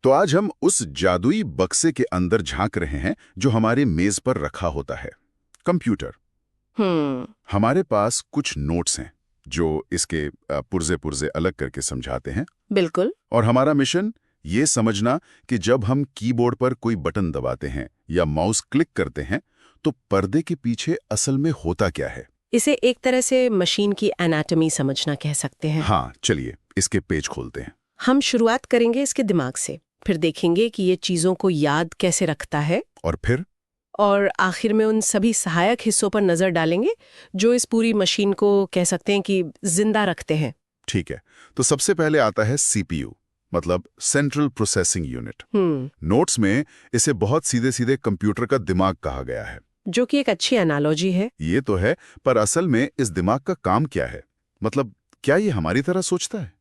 तो आज हम उस जादुई बक्से के अंदर झांक रहे हैं जो हमारे मेज पर रखा होता है, कंप्यूटर। हमारे पास कुछ नोट्स हैं जो इसके पुर्जे पुर्जे अलग करके समझाते हैं। बिल्कुल। और हमारा मिशन ये समझना कि जब हम कीबोर्ड पर कोई बटन दबाते हैं या माउस क्लिक करते हैं तो पर्दे के पीछे असल में होता क्या है। इसे एक तरह से मशीन की एनाटॉमी समझना कह सकते हैं। हाँ, चलिए इसके पेज खोलते हैं। हम शुरुआत करेंगे इसके दिमाग से, फिर देखेंगे कि ये चीजों को याद कैसे रखता है, और आखिर में उन सभी सहायक हिस्सों पर नजर डालेंगे जो इस पूरी मशीन को कह सकते हैं कि जिंदा रखते हैं। ठीक है, तो सबसे पहले आता है सीपीयू, मतलब सेंट्रल प्रोसेसिंग यूनिट। नोट्स में इसे बहुत सीधे सीधे कंप्यूटर का दिमाग कहा गया है, जो कि एक अच्छी एनालॉजी है। ये तो है, पर असल में इस दिमाग का काम क्या है? मतलब क्या ये हमारी तरह सोचता है?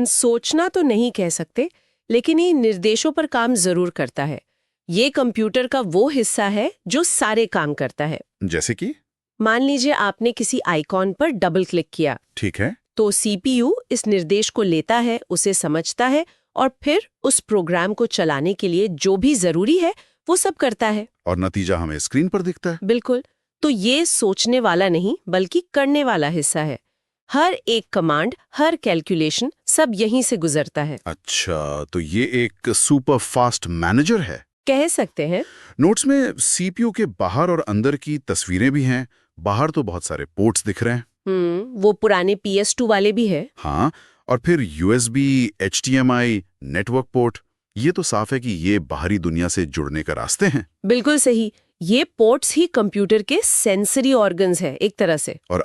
सोचना तो नहीं कह सकते, लेकिन ये निर्देशों पर काम जरूर करता है। ये कंप्यूटर का वो हिस्सा है जो सारे काम करता है। जैसे कि मान लीजिए आपने किसी आइकॉन पर डबल क्लिक किया, ठीक है, तो सीपीयू इस निर्देश को लेता है, उसे समझता है और फिर उस प्रोग्राम को चलाने के लिए जो भी जरूरी है वो सब करता है। और नतीजा हमें स्क्रीन पर दिखता है। बिल्कुल। तो ये सोचने वाला नहीं बल्कि करने वाला हिस्सा है। हर एक कमांड, हर कैलकुलेशन सब यहीं से गुजरता है। अच्छा, तो ये एक सुपर फास्ट मैनेजर है, कह सकते हैं। नोट्स में सीपीयू के बाहर और अंदर की तस्वीरें भी हैं। बाहर तो बहुत सारे पोर्ट्स दिख रहे हैं। वो पुराने PS2 वाले भी है। हाँ, और फिर USB, HDMI, नेटवर्क पोर्ट। ये तो साफ है कि ये बाहरी दुनिया से जुड़ने का रास्ते हैं। बिल्कुल सही। ये पोर्ट्स ही कंप्यूटर के सेंसरी ऑर्गन्स है एक तरह से। और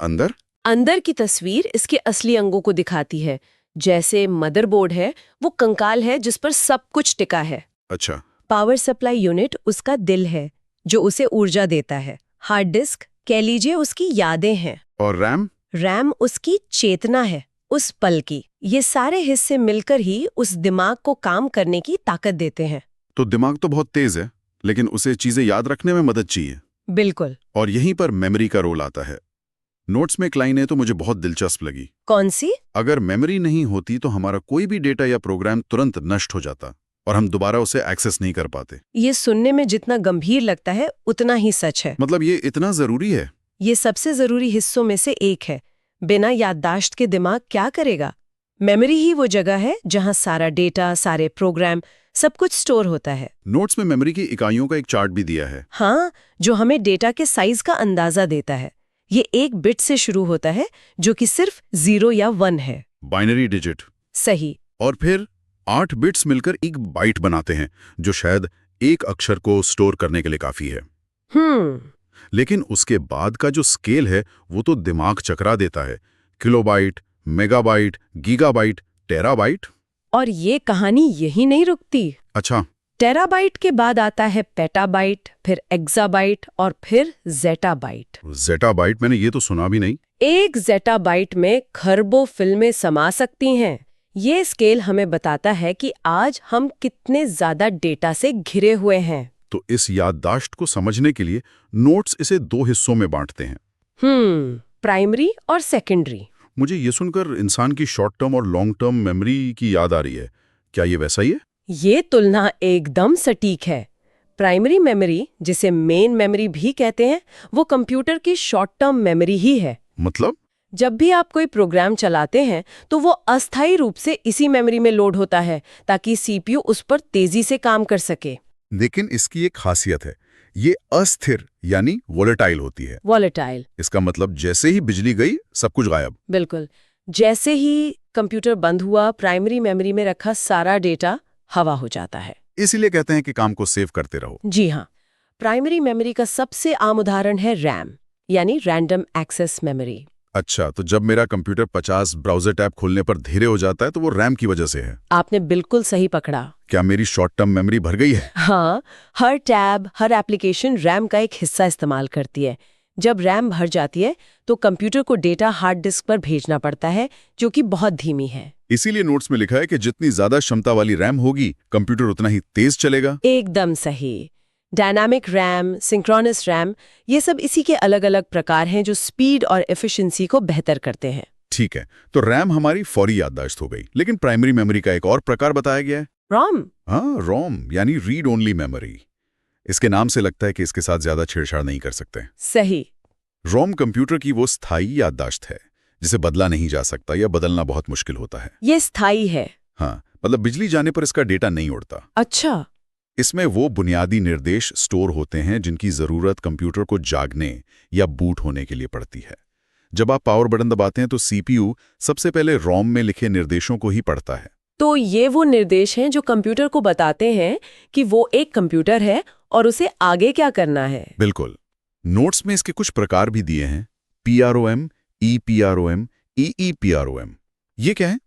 अंदर की तस्वीर इसके असली अंगों को दिखाती है। जैसे मदरबोर्ड है, वो कंकाल है जिस पर सब कुछ टिका है। अच्छा। पावर सप्लाई यूनिट उसका दिल है जो उसे ऊर्जा देता है। हार्ड डिस्क कह लीजिए उसकी यादें हैं। और रैम उसकी चेतना है, उस पल की। ये सारे हिस्से मिलकर ही उस दिमाग को काम करने की ताकत देते हैं। तो दिमाग तो बहुत तेज है, लेकिन उसे चीजें याद रखने में मदद चाहिए। बिल्कुल। और यहीं पर मेमोरी का रोल आता है। नोट्स में एक लाइन है तो मुझे बहुत दिलचस्प लगी। कौन सी? अगर मेमोरी नहीं होती तो हमारा कोई भी डेटा या प्रोग्राम तुरंत नष्ट हो जाता और हम दोबारा उसे एक्सेस नहीं कर पाते। ये सुनने में जितना गंभीर लगता है उतना ही सच है। मतलब ये इतना जरूरी है? ये सबसे जरूरी हिस्सों में से एक है। बिना याददाश्त के दिमाग क्या करेगा? मेमोरी ही वो जगह है जहां सारा डेटा, सारे प्रोग्राम, सब कुछ स्टोर होता है। नोट्स में मेमोरी की इकाइयों का एक चार्ट भी दिया है। हाँ, जो हमें डेटा के साइज का अंदाजा देता है। ये एक बिट से शुरू होता है जो कि सिर्फ 0 या 1 है। Binary digit. सही। और फिर 8 बिट्स मिलकर एक बाइट बनाते हैं जो शायद एक अक्षर को स्टोर करने के लिए काफी है। लेकिन उसके बाद का जो स्केल है वो तो दिमाग चकरा देता है। Kilobyte, megabyte, gigabyte, terabyte. और ये कहानी यही नहीं रुकती। अच्छा। टेराबाइट के बाद आता है पेटाबाइट, फिर एक्साबाइट और फिर ज़ेटाबाइट। ज़ेटाबाइट मैंने ये तो सुना भी नहीं। एक ज़ेटाबाइट में खरबों फिल्में समा सकती हैं। ये स्केल हमें बताता है कि आज हम कितने ज्यादा डेटा से घिरे हुए हैं। तो इस याददाश्त को समझने के लिए नोट्स इसे 2 हिस्सों में बांटते हैं। प्राइमरी और सेकेंडरी। मुझे ये सुनकर इंसान की शॉर्ट टर्म और लॉन्ग टर्म मेमोरी की याद आ रही है। क्या ये वैसा ही है? ये तुलना एकदम सटीक है। प्राइमरी मेमोरी, जिसे मेन मेमोरी भी कहते हैं, वो कंप्यूटर की शॉर्ट टर्म मेमोरी ही है। मतलब जब भी आप कोई प्रोग्राम चलाते हैं तो वो अस्थायी रूप से इसी मेमोरी में लोड होता है ताकि सीपीयू उस पर तेजी से काम कर सके। लेकिन इसकी एक खासियत है, ये अस्थिर यानी वोलेटाइल होती है। वोलेटाइल। इसका मतलब जैसे ही बिजली गई सब कुछ गायब। बिल्कुल। जैसे ही कंप्यूटर बंद हुआ, प्राइमरी मेमोरी में रखा सारा डेटा हवा हो जाता है। इसीलिए कहते हैं कि काम को सेव करते रहो। जी हाँ। प्राइमरी मेमोरी का सबसे आम उदाहरण है रैम, यानी रैंडम एक्सेस मेमोरी। अच्छा, तो जब मेरा कंप्यूटर 50 ब्राउजर टैब खोलने पर धीरे हो जाता है तो वो रैम की वजह से है। आपने बिल्कुल सही पकड़ा। क्या मेरी शॉर्ट टर्म मेमोरी भर गई है? हाँ, हर टैब, हर एप्लीकेशन रैम का एक हिस्सा इस्तेमाल करती है। जब रैम भर जाती है तो कंप्यूटर को डेटा हार्ड डिस्क पर भेजना पड़ता है, जो कि बहुत धीमी है। इसीलिए नोट्स में लिखा है कि जितनी ज्यादा क्षमता वाली रैम होगी, कंप्यूटर उतना ही तेज चलेगा। एकदम सही। डायनामिक रैम, सिंक्रोनस रैम, ये सब इसी के अलग अलग प्रकार हैं जो स्पीड और एफिशिएंसी को बेहतर करते हैं। ठीक है, तो रैम हमारी फौरी याददाश्त हो गई, लेकिन प्राइमरी मेमोरी का एक और प्रकार बताया गया है। रॉम? हाँ, रोम यानी रीड ओनली मेमोरी। इसके नाम से लगता है कि इसके साथ ज्यादा छेड़छाड़ नहीं कर सकते। सही। रोम कंप्यूटर की वो स्थायी याददाश्त है जिसे बदला नहीं जा सकता या बदलना बहुत मुश्किल होता है। ये स्थायी है? हाँ, मतलब बिजली जाने पर इसका डेटा नहीं उड़ता। अच्छा। इसमें वो बुनियादी निर्देश स्टोर होते हैं जिनकी जरूरत कंप्यूटर को जागने या बूट होने के लिए पड़ती है। जब आप पावर बटन दबाते हैं तो सीपीयू सबसे पहले रोम में लिखे निर्देशों को ही पढ़ता है। तो ये वो निर्देश हैं जो कंप्यूटर को बताते हैं कि वो एक कंप्यूटर है और उसे आगे क्या करना है। बिल्कुल। नोट्स में इसके कुछ प्रकार भी दिए हैं। PROM, EPROM, EEPROM। ये क्या है?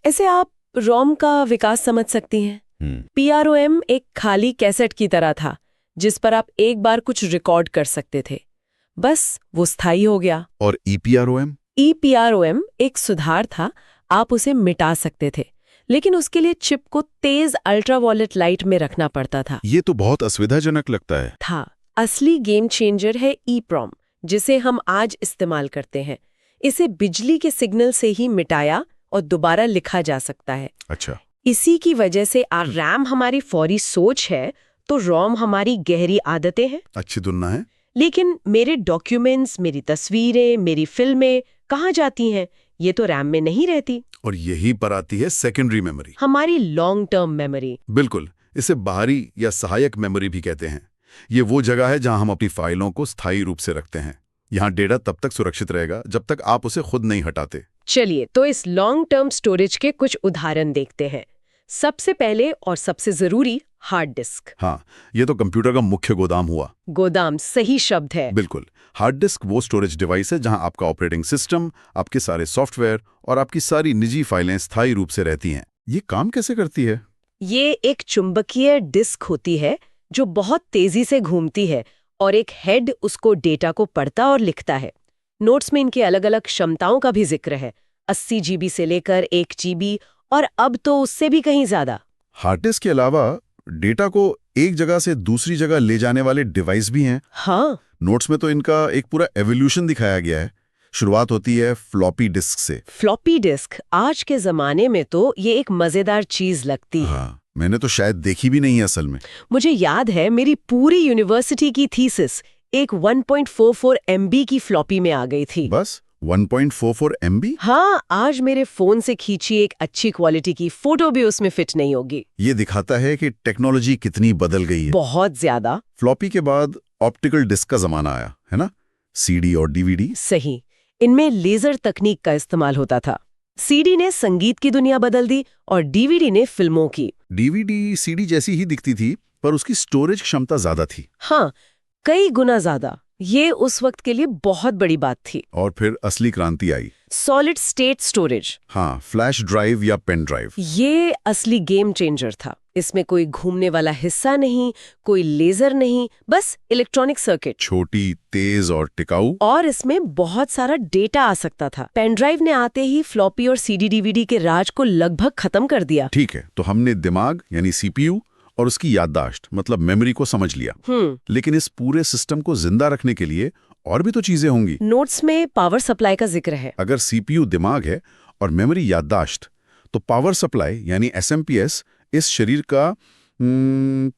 ऐसे आप रोम का विकास समझ सकती हैं। PROM एक खाली कैसेट की तरह था जिस पर आप एक बार कुछ रिकॉर्ड कर सकते थे, बस वो स्थायी हो गया। और EPROM? EPROM एक सुधार था, आप उसे मिटा सकते थे, लेकिन उसके लिए चिप को तेज अल्ट्रावायलेट लाइट में रखना पड़ता था। ये तो बहुत असुविधाजनक लगता है। असली गेम चेंजर है EPROM, जिसे हम आज इस्तेमाल करते हैं। इसे बिजली के सिग्नल से ही मिटाया और दोबारा लिखा जा सकता है। अच्छा। इसी की वजह से रैम हमारी फौरी सोच है तो रोम हमारी गहरी आदतें हैं। अच्छी तुलना है। लेकिन मेरे डॉक्यूमेंट्स, मेरी तस्वीरें, मेरी फिल्में कहाँ जाती हैं? ये तो रैम में नहीं रहती। और यही पर आती है सेकेंडरी मेमोरी, हमारी लॉन्ग टर्म मेमोरी। बिल्कुल। इसे बाहरी या सहायक मेमोरी भी कहते हैं। ये वो जगह है जहां हम अपनी फाइलों को स्थायी रूप से रखते हैं। यहाँ डेटा तब तक सुरक्षित रहेगा जब तक आप उसे खुद नहीं हटाते। चलिए तो इस लॉन्ग टर्म स्टोरेज के कुछ उदाहरण देखते हैं। सबसे पहले और सबसे जरूरी, हार्ड डिस्क। हाँ, ये तो कंप्यूटर का मुख्य गोदाम हुआ। गोदाम सही शब्द है। बिल्कुल। हार्ड डिस्क वो स्टोरेज डिवाइस है जहां आपका ऑपरेटिंग सिस्टम, आपके सारे सॉफ्टवेयर और आपकी सारी निजी फाइलें स्थायी रूप से रहती हैं। ये काम कैसे करती है? ये एक चुंबकीय डिस्क होती है जो बहुत तेजी से घूमती है और एक हेड उसको डेटा को पढ़ता और लिखता है। नोट्स में इनकी अलग अलग क्षमताओं का भी जिक्र है, 80 GB से लेकर 1 GB और अब तो उससे भी कहीं ज्यादा। हार्ड डिस्क के अलावा डेटा को एक जगह से दूसरी जगह ले जाने वाले डिवाइस भी हैं। हाँ। नोट्स में तो इनका एक पूरा एवोल्यूशन दिखाया गया है। शुरुआत होती है फ्लॉपी डिस्क से। फ्लॉपी डिस्क आज के जमाने में तो ये एक मजेदार चीज लगती है। हाँ, मैंने तो शायद देखी भी नहीं है असल में। मुझे याद है मेरी पूरी यूनिवर्सिटी की थीसिस एक 1.44 MB की फ्लॉपी में आ गई थी। बस 1.44 MB? हाँ, आज मेरे फोन से खींची एक अच्छी क्वालिटी की फोटो भी उसमें फिट नहीं होगी। ये दिखाता है कि टेक्नोलॉजी कितनी बदल गई है। बहुत ज्यादा। फ्लॉपी के बाद ऑप्टिकल डिस्क का जमाना आया, है ना? CD और DVD। सही। इनमें लेजर तकनीक का इस्तेमाल होता था। CD ने संगीत की दुनिया बदल दी और DVD ने फिल्मों की। DVD CD जैसी ही दिखती थी पर उसकी स्टोरेज क्षमता ज्यादा थी। हाँ, कई गुना ज्यादा। ये उस वक्त के लिए बहुत बड़ी बात थी। और फिर असली क्रांति आई, सॉलिड स्टेट स्टोरेज। हाँ, फ्लैश ड्राइव या पेन ड्राइव। ये असली गेम चेंजर था। इसमें कोई घूमने वाला हिस्सा नहीं, कोई लेजर नहीं, बस इलेक्ट्रॉनिक सर्किट। छोटी, तेज और टिकाऊ। और इसमें बहुत सारा डेटा आ सकता था। पेन ड्राइव ने आते ही फ्लॉपी और CD DVD के राज को लगभग खत्म कर दिया। ठीक है, तो हमने दिमाग यानी CPU और उसकी याददाश्त मतलब मेमोरी को समझ लिया। लेकिन इस पूरे सिस्टम को जिंदा रखने के लिए और भी तो चीजें होंगी। नोट्स में पावर सप्लाई का जिक्र है। अगर CPU दिमाग है और मेमोरी याददाश्त, तो पावर सप्लाई यानी SMP इस शरीर का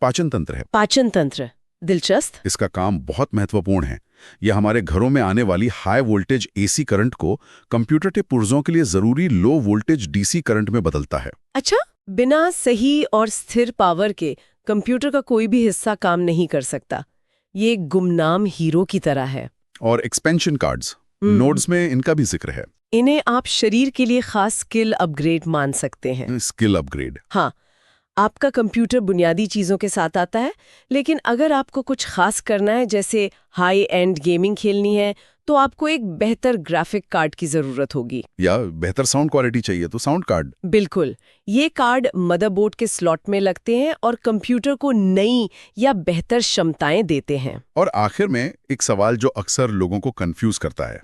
पाचन तंत्र है। पाचन तंत्र, दिलचस्प। इसका काम बहुत महत्वपूर्ण है। यह हमारे घरों में आने वाली हाई वोल्टेज AC करंट को कंप्यूटर के पुर्जों के लिए जरूरी लो वोल्टेज DC करंट में बदलता है। अच्छा, बिना सही और स्थिर पावर के कंप्यूटर का कोई भी हिस्सा काम नहीं कर सकता। ये एक गुमनाम हीरो की तरह है। और एक्सपेंशन कार्ड्स, नोड्स में इनका भी जिक्र है। इन्हें आप शरीर के लिए खास स्किल अपग्रेड मान सकते हैं। Skill upgrade. हाँ, आपका कंप्यूटर बुनियादी चीजों के साथ आता है, लेकिन अगर आपको कुछ खास करना है जैसे हाई एंड गेमिंग खेलनी है तो आपको एक बेहतर ग्राफिक कार्ड की जरूरत होगी। या बेहतर साउंड क्वालिटी चाहिए तो साउंड कार्ड। बिल्कुल। ये कार्ड मदरबोर्ड के स्लॉट में लगते हैं और कंप्यूटर को नई या बेहतर क्षमताएं देते हैं। और आखिर में एक सवाल जो अक्सर लोगों को कंफ्यूज करता है,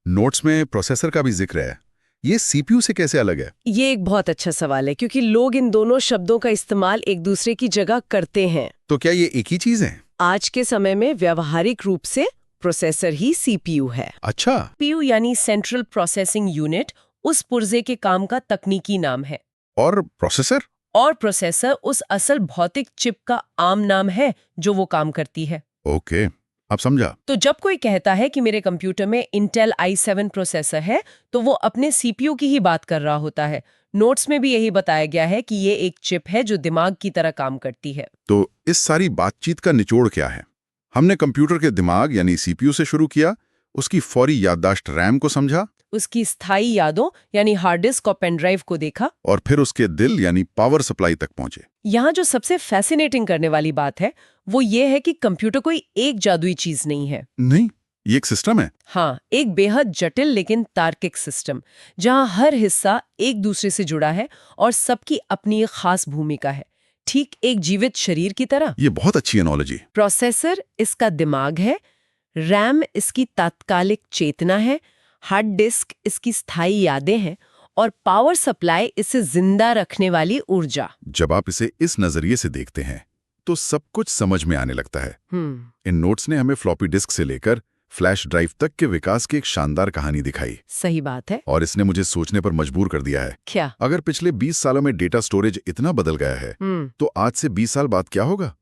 नोट्स में प्रोसेसर का भी जिक्र है। ये CPU से कैसे अलग है? ये एक बहुत अच्छा सवाल है क्योंकि लोग इन दोनों शब्दों का इस्तेमाल एक दूसरे की जगह करते हैं। तो क्या ये एक ही चीज है? आज के समय में व्यावहारिक रूप से प्रोसेसर ही CPU है। अच्छा। CPU यानी सेंट्रल प्रोसेसिंग यूनिट उस पुर्जे के काम का तकनीकी नाम है। और प्रोसेसर? और प्रोसेसर उस असल भौतिक चिप का आम नाम है जो वो काम करती है। ओके, अब समझा। तो जब कोई कहता है कि मेरे कंप्यूटर में इंटेल i7 प्रोसेसर है, तो वो अपने सीपीयू की ही बात कर रहा होता है। नोट्स में भी यही बताया गया है कि ये एक चिप है जो दिमाग की तरह काम करती है। तो इस सारी बातचीत का निचोड़ क्या है? हमने कंप्यूटर के दिमाग यानी सीपीयू से शुरू किया, उसकी फौरी याददाश्त रैम को समझा, उसकी स्थायी यादों यानी हार्ड डिस्क और पेन ड्राइव को देखा, और फिर उसके दिल यानी पावर सप्लाई तक पहुंचे। यहाँ जो सबसे फैसिनेटिंग करने वाली बात है वो ये है कि कंप्यूटर कोई एक जादुई चीज नहीं है। नहीं, ये एक सिस्टम है। हाँ, एक बेहद जटिल लेकिन तार्किक सिस्टम, जहाँ हर हिस्सा एक दूसरे से जुड़ा है और सबकी अपनी एक खास भूमिका है, ठीक एक जीवित शरीर की तरह। ये बहुत अच्छी एनोलॉजी। प्रोसेसर इसका दिमाग है, रैम इसकी तात्कालिक चेतना है, हार्ड डिस्क इसकी स्थायी यादें हैं और पावर सप्लाई इसे जिंदा रखने वाली ऊर्जा। जब आप इसे इस नजरिए से देखते हैं तो सब कुछ समझ में आने लगता है। इन नोट्स ने हमें फ्लॉपी डिस्क से लेकर फ्लैश ड्राइव तक के विकास की एक शानदार कहानी दिखाई। सही बात है। और इसने मुझे सोचने पर मजबूर कर दिया है। क्या? अगर पिछले 20 सालों में डेटा स्टोरेज इतना बदल गया है तो आज से 20 साल बाद क्या होगा?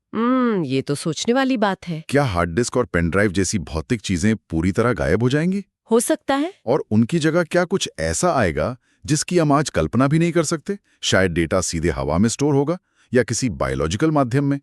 ये तो सोचने वाली बात है। क्या हार्ड डिस्क और पेन ड्राइव जैसी भौतिक चीजें पूरी तरह गायब हो जाएंगी? हो सकता है। और उनकी जगह क्या कुछ ऐसा आएगा जिसकी हम आज कल्पना भी नहीं कर सकते? शायद डेटा सीधे हवा में स्टोर होगा या किसी बायोलॉजिकल माध्यम में।